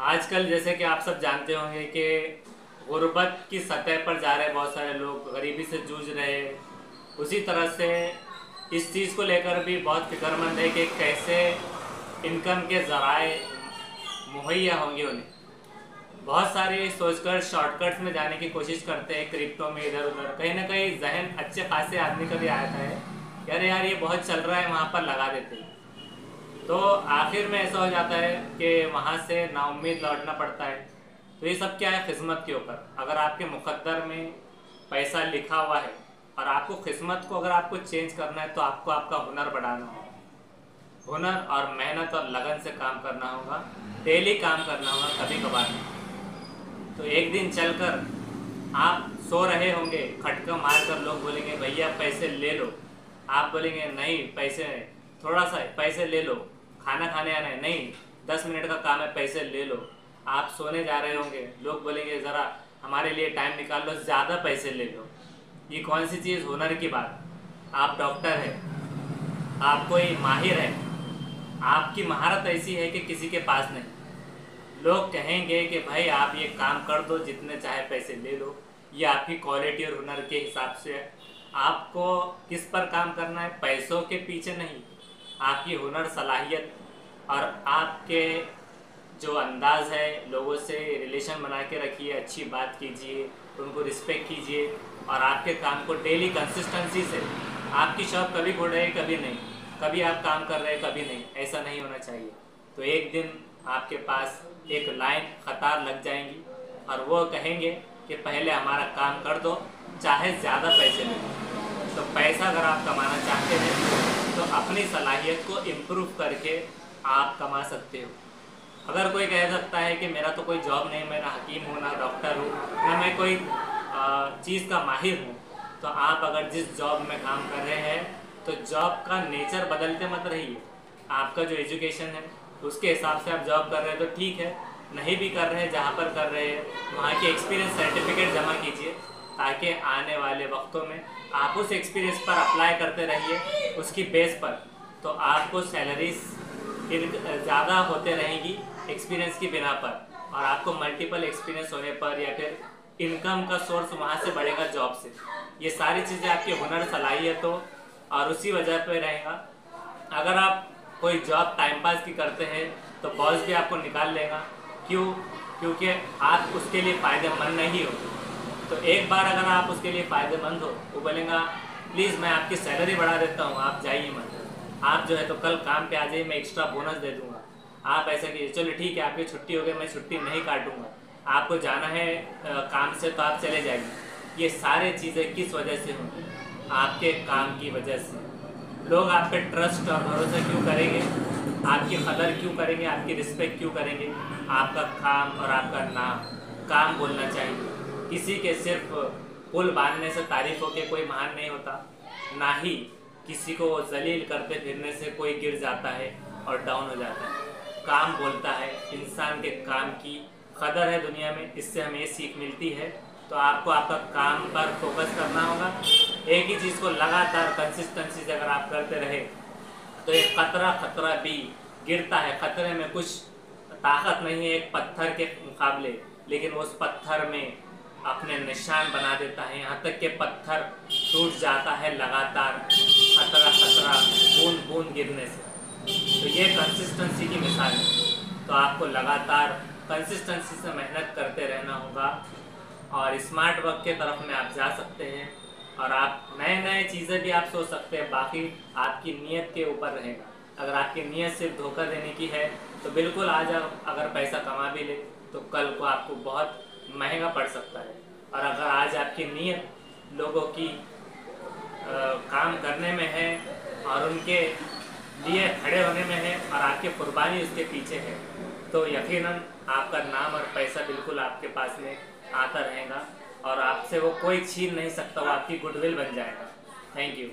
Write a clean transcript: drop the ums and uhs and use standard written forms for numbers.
आजकल जैसे कि आप सब जानते होंगे कि गुर्बत की सतह पर जा रहे बहुत सारे लोग, गरीबी से जूझ रहे हैं। उसी तरह से इस चीज़ को लेकर भी बहुत फिक्रमंद है कि कैसे इनकम के ज़राए मुहैया होंगे उन्हें। बहुत सारे सोचकर शॉर्टकट्स में जाने की कोशिश करते हैं, क्रिप्टो में इधर उधर। कहीं ना कहीं जहन अच्छे खासे आदमी का भी आता है, यार ये बहुत चल रहा है, वहाँ पर लगा देते हैं। तो आखिर में ऐसा हो जाता है कि वहाँ से नाउम्मीद लौटना पड़ता है। तो ये सब क्या है, किस्मत के ऊपर। अगर आपके मुकद्दर में पैसा लिखा हुआ है और आपको किस्मत को अगर आपको चेंज करना है, तो आपको आपका हुनर बढ़ाना होगा। हुनर और मेहनत और लगन से काम करना होगा, डेली काम करना होगा, कभी कभार नहीं। तो एक दिन चलकर आप सो रहे होंगे, खटका मार कर लोग बोलेंगे भैया पैसे ले लो। आप बोलेंगे नहीं पैसे नहीं, थोड़ा सा पैसे ले लो, खाना खाने आना है, नहीं 10 मिनट का काम है पैसे ले लो। आप सोने जा रहे होंगे, लोग बोलेंगे ज़रा हमारे लिए टाइम निकाल लो, ज़्यादा पैसे ले लो। ये कौन सी चीज़, हुनर की बात। आप डॉक्टर है, आप कोई माहिर है, आपकी महारत ऐसी है कि किसी के पास नहीं। लोग कहेंगे कि भाई आप ये काम कर दो, जितने चाहे पैसे ले लो। ये आपकी क्वालिटी और हुनर के हिसाब से है। आपको किस पर काम करना है, पैसों के पीछे नहीं। आपकी हुनर, सलाहियत और आपके जो अंदाज़ है, लोगों से रिलेशन बना के रखिए, अच्छी बात कीजिए, उनको रिस्पेक्ट कीजिए। और आपके काम को डेली कंसिस्टेंसी से, आपकी शॉप कभी खुल रही है कभी नहीं, कभी आप काम कर रहे हैं कभी नहीं, ऐसा नहीं होना चाहिए। तो एक दिन आपके पास एक लाइन कतार लग जाएंगी और वो कहेंगे कि पहले हमारा काम कर दो, चाहे ज़्यादा पैसे ले लो। तो पैसा अगर आप कमाना चाहते हैं तो अपनी सलाहियत को इम्प्रूव करके आप कमा सकते हो। अगर कोई कह सकता है कि मेरा तो कोई जॉब नहीं, मैं ना हकीम हूँ, ना डॉक्टर हूँ, ना मैं कोई चीज़ का माहिर हूँ, तो आप अगर जिस जॉब में काम कर रहे हैं तो जॉब का नेचर बदलते मत रहिए। आपका जो एजुकेशन है उसके हिसाब से आप जॉब कर रहे हैं तो ठीक है, नहीं भी कर रहे हैं, जहाँ पर कर रहे हैं वहाँ की एक्सपीरियंस सर्टिफिकेट जमा कीजिए, ताकि आने वाले वक्तों में आप उस एक्सपीरियंस पर अप्लाई करते रहिए। उसकी बेस पर तो आपको सैलरीज ज़्यादा होते रहेंगी एक्सपीरियंस की बिना पर, और आपको मल्टीपल एक्सपीरियंस होने पर या फिर इनकम का सोर्स वहाँ से बढ़ेगा जॉब से। ये सारी चीज़ें आपकी हुनर, सलाहियत हो और उसी वजह पर रहेगा। अगर आप कोई जॉब टाइम पास की करते हैं तो बॉस भी आपको निकाल लेगा। क्यों? क्योंकि आप उसके लिए फ़ायदेमंद नहीं हो। तो एक बार अगर आप उसके लिए फ़ायदेमंद हो, वो बोलेगा प्लीज़ मैं आपकी सैलरी बढ़ा देता हूँ, आप जाइए मत, आप जो है तो कल काम पे आ जाइए, मैं एक्स्ट्रा बोनस दे दूँगा। आप ऐसा कीजिए, चलो ठीक है आपकी छुट्टी हो गई, मैं छुट्टी नहीं काटूँगा, आपको जाना है काम से तो आप चले जाइए। ये सारी चीज़ें किस वजह से होंगी? आपके काम की वजह से। लोग आप पे ट्रस्ट और भरोसा क्यों करेंगे, आपकी कदर क्यों करेंगे, आपकी रिस्पेक्ट क्यों करेंगे? आपका काम और आपका नाम काम बोलना चाहिए। किसी के सिर्फ पुल बांधने से, तारीफ़ों के कोई महान नहीं होता, ना ही किसी को जलील करते फिरने से कोई गिर जाता है और डाउन हो जाता है। काम बोलता है, इंसान के काम की कदर है दुनिया में, इससे हमें ये सीख मिलती है। तो आपको आपका काम पर फोकस करना होगा। एक ही चीज़ को लगातार कंसिस्टेंसी से अगर आप करते रहे तो एक खतरा भी गिरता है। खतरे में कुछ ताकत नहीं है एक पत्थर के मुकाबले, लेकिन उस पत्थर में अपने निशान बना देता है, यहाँ तक कि पत्थर टूट जाता है लगातार खतरा बूंद बूंद गिरने से। तो ये कंसिस्टेंसी की मिसाल है। तो आपको लगातार कंसिस्टेंसी से मेहनत करते रहना होगा और स्मार्ट वर्क के तरफ में आप जा सकते हैं। और आप नए चीज़ें भी आप सोच सकते हैं, बाकी आपकी नीयत के ऊपर रहेगा। अगर आपकी नीयत सिर्फ धोखा देने की है तो बिल्कुल आज आप अगर पैसा कमा भी ले तो कल को आपको बहुत महंगा पड़ सकता है। और अगर आज आपकी नीयत लोगों की काम करने में है और उनके लिए खड़े होने में है और आपकी कुर्बानी उसके पीछे है, तो यकीनन आपका नाम और पैसा बिल्कुल आपके पास में आता रहेगा और आपसे वो कोई छीन नहीं सकता, वो आपकी गुडविल बन जाएगा। Thank you.